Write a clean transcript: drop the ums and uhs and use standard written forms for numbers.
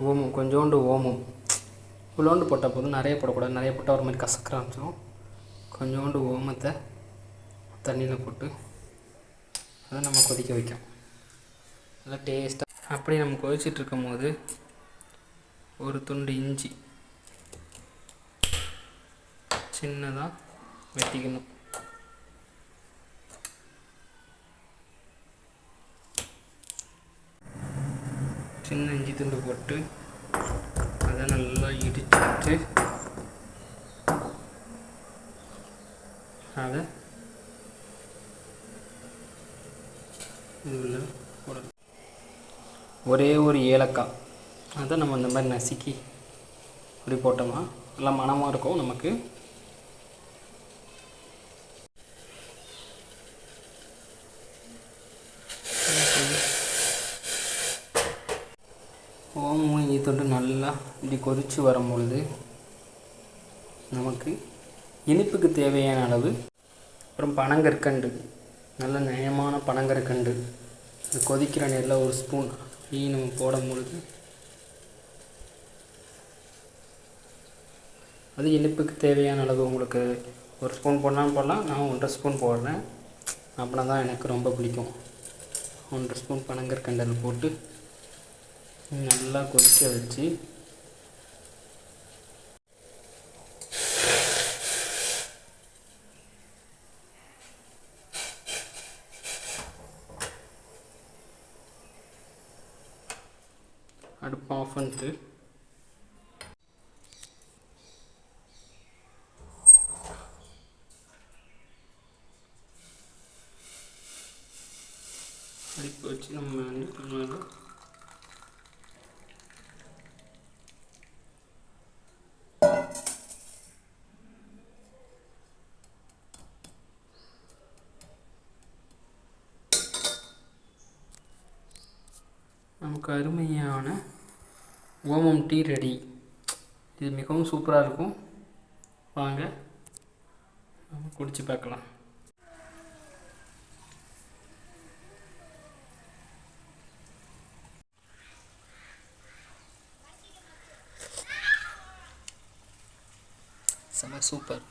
ஓமம், கொஞ்சோண்டு ஓமம் இவ்வளோண்டு போட்டால் போதும், நிறைய போடக்கூடாது. நிறைய போட்டால் ஒரு மாதிரி கசக்கிற ஆரம்பிச்சிடும். கொஞ்சோண்டு ஓமத்தை தண்ணியில் போட்டு அதை நம்ம கொதிக்க வைக்கும். நல்லா டேஸ்ட்டாக. அப்படி நம்ம கொதிச்சிட்ருக்கும் போது ஒரு துண்டு இஞ்சி சின்னதாக வெட்டிக்கணும். சின்ன இஞ்சி துண்டு போட்டு அதை நல்லா இடிச்சுட்டு அதை இதில் போடணும். ஒரே ஒரு ஏலக்காய் அதை நம்ம இந்த மாதிரி நசுக்கி இப்படி போட்டோம்னா நல்லா மணமாக இருக்கும் நமக்கு. ஓமம் இஞ்சி தொண்டு நல்லா இப்படி கொதித்து வரும்பொழுது நமக்கு இனிப்புக்கு தேவையான அளவு அப்புறம் பனங்கற்கண்டு, நல்ல நயமான பனங்கற்கண்டு கொதிக்கிற நேரில் ஒரு ஸ்பூன் நம்ம போடும் பொழுது அது இனிப்புக்கு தேவையான அளவு. உங்களுக்கு ஒரு ஸ்பூன் போடலாம் போடலாம், நான் 1.5 ஸ்பூன் போடுறேன். அப்படின்னா தான் எனக்கு ரொம்ப பிடிக்கும். 1.5 ஸ்பூன் பனங்கற்கண்டு போட்டு நல்லா கொதிக்க வச்சு அடுப்பு ஆஃப் பண்ணிட்டு அடுப்பு வச்சு நம்ம வந்து நமக்கு அருமையான ஓமம் டீ ரெடி. இது மிகவும் சூப்பராக இருக்கும். வாங்க குடிச்சு பார்க்கலாம். செம சூப்பர்.